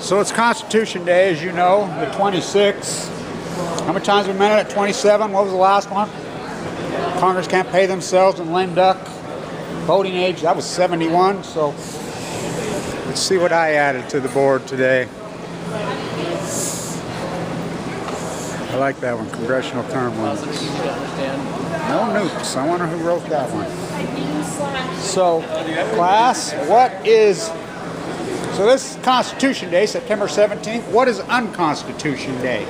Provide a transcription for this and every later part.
So it's Constitution Day, as you know, the 26th. How many times we met it at 27? What was the last one? Congress can't pay themselves and lame duck. Voting age, that was 71. So let's see what I added to the board today. I like that one, congressional term limits. No nukes. I wonder who wrote that one. So, class, what is... So this is Constitution Day, September 17th. What is Unconstitution Day?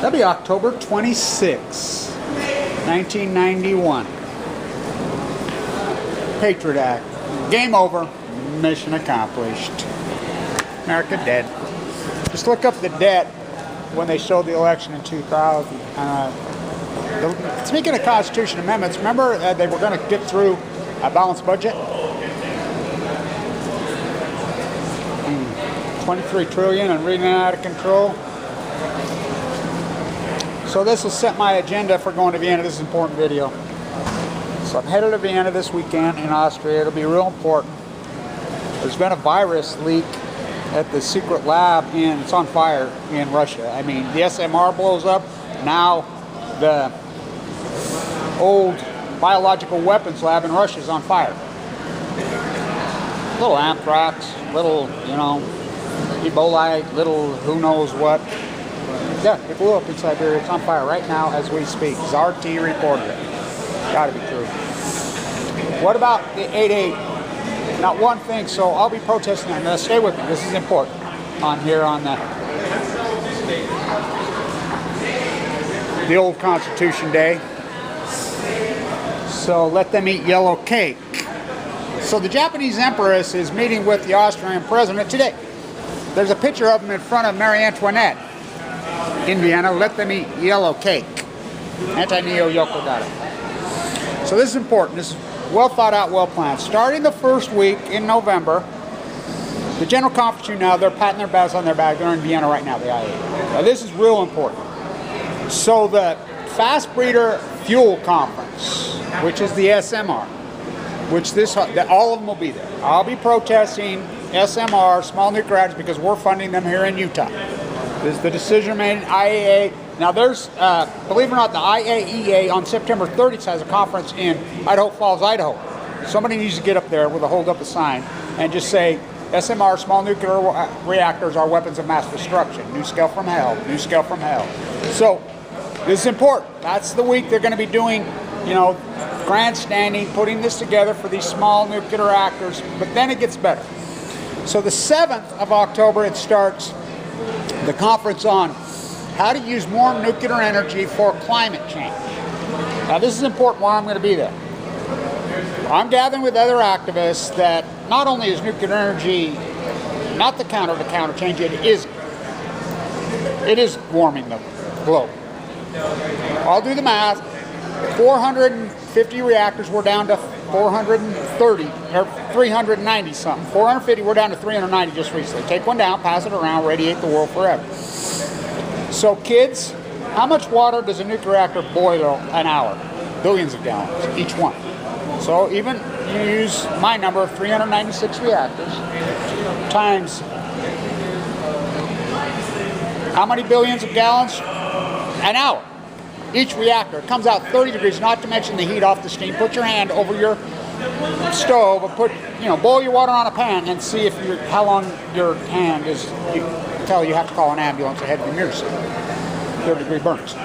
That'll be October 26, 1991. Patriot Act. Game over. Mission accomplished. America dead. Just look up the debt when they showed the election in 2000. Speaking of Constitution amendments, remember they were going to get through a balanced budget? 23 trillion and reading out of control. So this will set my agenda for going to Vienna. This is an important video. So I'm headed to Vienna this weekend in Austria. It'll be real important. There's been a virus leak at the secret lab it's on fire in Russia. I mean, the SMR blows up. Now the old biological weapons lab in Russia is on fire. Little anthrax, little, you know, Ebola, little who knows what. Yeah, it blew up in Siberia. It's on fire right now as we speak. RT reported it. Gotta be true. What about the I.A.E.A? Not one thing, so I'll be protesting on this. Stay with me, this is important. On here on the old Constitution Day. So let them eat yellow cake. So the Japanese Empress is meeting with the Austrian President today. There's a picture of him in front of Marie Antoinette in Vienna. Let them eat yellow cake. Anti-Neo Yokodata. So this is important. This is well thought out, well planned. Starting the first week in November, the General Conference, you know, they're patting their backs on their back. They're in Vienna right now, the I.A.E.A. Now this is real important. So the Fast Breeder Fuel Conference, which is the SMR, which all of them will be there. I'll be protesting SMR, small nuclear reactors, because we're funding them here in Utah. This is the decision made in I.A.E.A. Now there's, believe it or not, the I.A.E.A. on September 30th has a conference in Idaho Falls, Idaho. Somebody needs to get up there with a hold up a sign and just say, SMR, small nuclear reactors, are weapons of mass destruction. New scale from hell, new scale from hell. So this is important. That's the week they're going to be doing, you know, grandstanding, putting this together for these small nuclear reactors, but then it gets better. So the 7th of October, it starts the conference on how to use more nuclear energy for climate change. Now this is important why I'm going to be there. I'm gathering with other activists that not only is nuclear energy not the counter to climate change, it is warming the globe. I'll do the math. 450 reactors, we're down to 430, or 390 something. 450, we're down to 390 just recently. Take one down, pass it around, radiate the world forever. So kids, how much water does a nuclear reactor boil an hour? Billions of gallons, each one. So even you use my number of 396 reactors times how many billions of gallons? An hour. Each reactor. It comes out 30 degrees, not to mention the heat off the steam. Put your hand over your stove and boil your water on a pan and see if how long your hand is. You have to call an ambulance ahead of your mirror. 30-degree burns.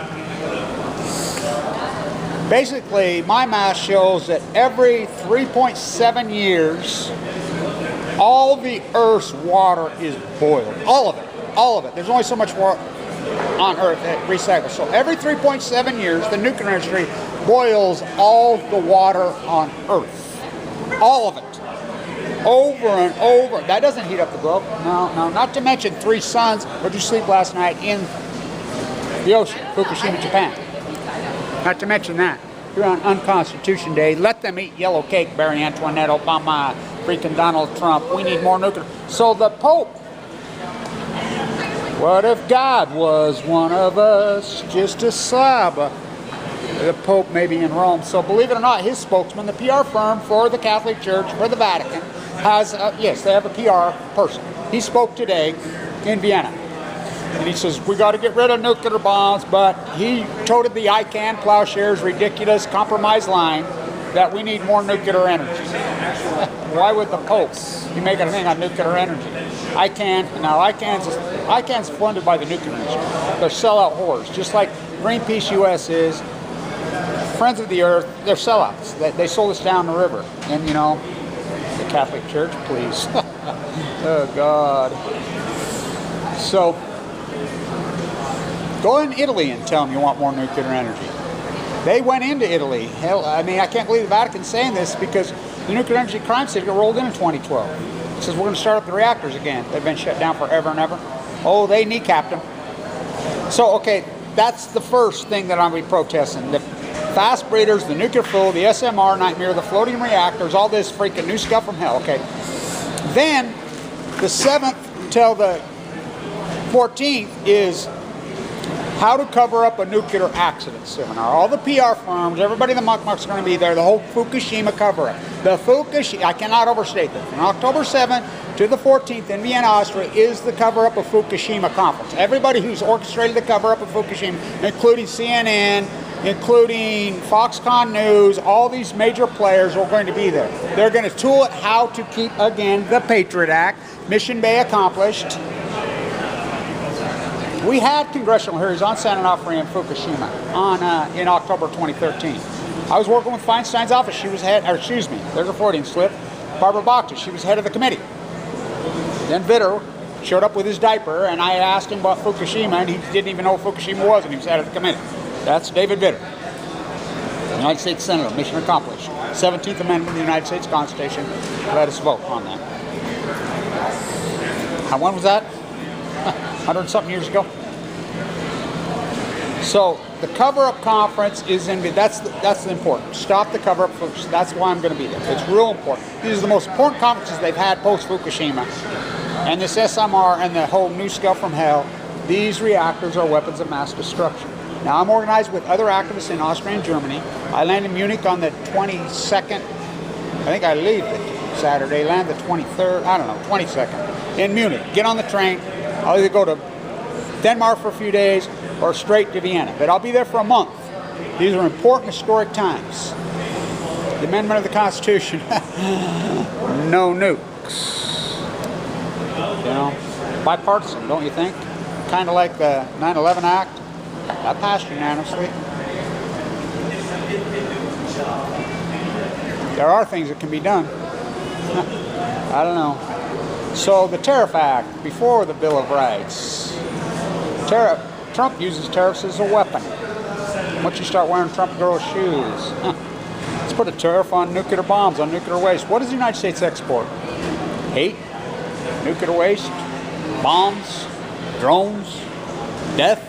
Basically, my math shows that every 3.7 years, all the Earth's water is boiled. All of it. All of it. There's only so much water on Earth that recycles. So every 3.7 years, the nuclear industry boils all the water on Earth. All of it. Over and over. That doesn't heat up the globe. No. Not to mention 3 suns. Where'd you sleep last night? In the ocean. Fukushima, Japan. Not to mention that. Here on Unconstitution Day, let them eat yellow cake, Marie Antoinette, Obama, freaking Donald Trump. We need more nuclear. So the Pope, what if God was one of us, just a slab? The Pope may be in Rome. So believe it or not, his spokesman, the PR firm for the Catholic Church, for the Vatican, has, yes, they have a PR person. He spoke today in Vienna. And he says, we got to get rid of nuclear bombs, but he toted the I.A.E.A. plowshares ridiculous compromise line that we need more nuclear energy. Why would the Pope be making a thing on nuclear energy? I.A.E.A. now I.A.E.A.'s funded by the nuclear industry. They're sellout whores, just like Greenpeace US is. Friends of the Earth, they're sellouts. They sold us down the river. And you know, the Catholic Church, please. Oh God. So, go in Italy and tell them you want more nuclear energy. They went into Italy. Hell, I mean, I can't believe the Vatican's saying this because the nuclear energy crime syndicate rolled in 2012. It says we're going to start up the reactors again. They've been shut down forever and ever. Oh, they kneecapped them. So, okay, that's the first thing that I'm going to be protesting. The fast breeders, the nuclear fuel, the SMR nightmare, the floating reactors, all this freaking new stuff from hell, okay. Then, the 7th till the 14th is how to cover up a nuclear accident seminar. All the PR firms, everybody in the muckmuck's going to be there, the whole Fukushima cover-up. The Fukushima, I cannot overstate that. From October 7th to the 14th in Vienna, Austria is the cover-up of Fukushima conference. Everybody who's orchestrated the cover-up of Fukushima, including CNN, including Foxconn News, all these major players are going to be there. They're going to tool it how to keep, again, the Patriot Act. Mission Bay accomplished. We had congressional hearings on San Onofre and Fukushima in October 2013. I was working with Feinstein's office. She was head, or excuse me, there's a Freudian slip. Barbara Bakhta, she was head of the committee. Then Vitter showed up with his diaper, and I asked him about Fukushima, and he didn't even know what Fukushima was, and he was head of the committee. That's David Vitter, United States Senator, mission accomplished. 17th Amendment of the United States Constitution. Let us vote on that. When was that? 100-something years ago. So the cover-up conference is in. That's the important. Stop the cover-up. That's why I'm going to be there. It's real important. These are the most important conferences they've had post Fukushima, and this SMR and the whole new stuff from hell. These reactors are weapons of mass destruction. Now I'm organized with other activists in Austria and Germany. I land in Munich on the 22nd. I think I leave the Saturday. Land the 23rd. I don't know. 22nd in Munich. Get on the train. I'll either go to Denmark for a few days or straight to Vienna. But I'll be there for a month. These are important historic times. The amendment of the Constitution. No nukes. You know, bipartisan, don't you think? Kind of like the 9/11 Act. That passed unanimously. There are things that can be done. I don't know. So the Tariff Act, before the Bill of Rights, Trump uses tariffs as a weapon. Once you start wearing Trump girl shoes, let's put a tariff on nuclear bombs, on nuclear waste. What does the United States export? Hate, nuclear waste, bombs, drones, death.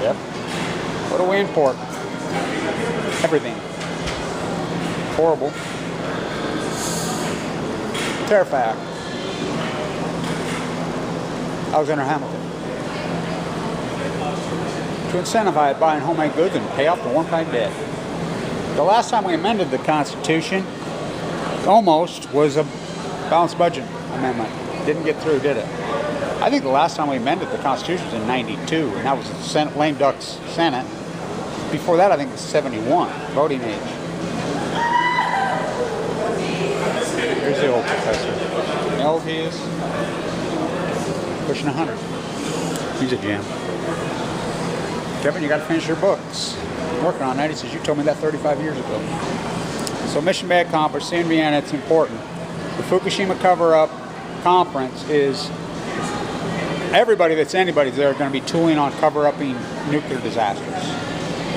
Yep. What do we import? Everything. Horrible. Tariff Act. Alexander Hamilton. To incentivize buying homemade goods and pay off the wartime debt. The last time we amended the Constitution, almost, was a balanced budget amendment. Didn't get through, did it? I think the last time we amended the Constitution was in '92, and that was the Senate, lame duck's Senate. Before that, I think it was 71, voting age. Here's the old professor. How old he is? Pushing 100. He's a jam. Kevin, you got to finish your books. I'm working on that. He says, you told me that 35 years ago. So mission bay accomplished. In Vienna, it's important. The Fukushima cover-up conference is everybody that's anybody's there going to be tooling on cover-upping nuclear disasters.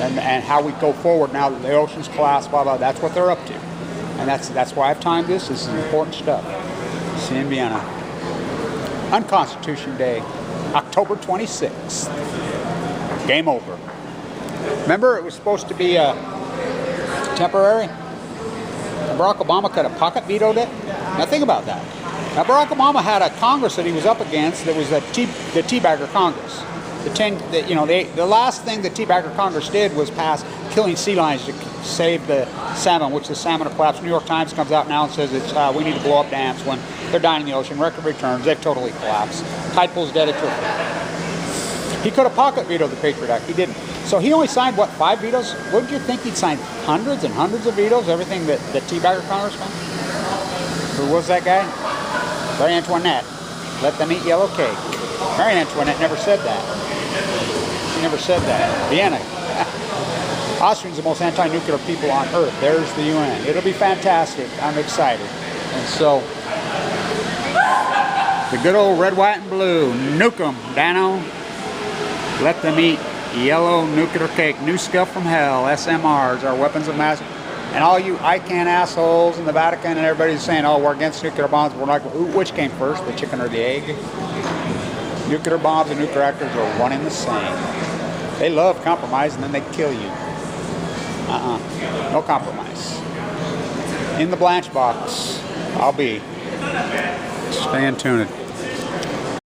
And how we go forward now that the ocean's collapsed, blah, blah, that's what they're up to. And that's why I've timed this. This is important stuff. See you in Vienna. Unconstitution Day, October 26th. Game over. Remember, it was supposed to be temporary? Barack Obama could have pocket vetoed it. Now think about that. Now Barack Obama had a Congress that he was up against that was the Teabagger Congress. The last thing the Teabagger Congress did was pass killing sea lions to save the salmon, which the salmon are collapsed. New York Times comes out now and says it's we need to blow up dams when they're dying in the ocean. Record returns, they've totally collapsed. Tide pool's dead. He could have pocket vetoed the Patriot Act. He didn't. So he only signed, what, 5 vetoes? Wouldn't you think he'd signed hundreds and hundreds of vetoes? Everything that teabagger congressman? Who was that guy? Marie Antoinette. Let them eat yellow cake. Marie Antoinette never said that. She never said that. Vienna. Austrians are the most anti-nuclear people on earth. There's the UN. It'll be fantastic. I'm excited. And so, the good old red, white, and blue. Nuke them, Dano. Let them eat yellow nuclear cake. New stuff from hell. SMRs, our weapons of mass. And all you I.A.E.A assholes in the Vatican and everybody's saying, oh, we're against nuclear bombs. We're not. Which came first, the chicken or the egg? Nuclear bombs and nuclear reactors are one and the same. They love compromise and then they kill you. No compromise. In the blanch box, I'll be. Stay tuned.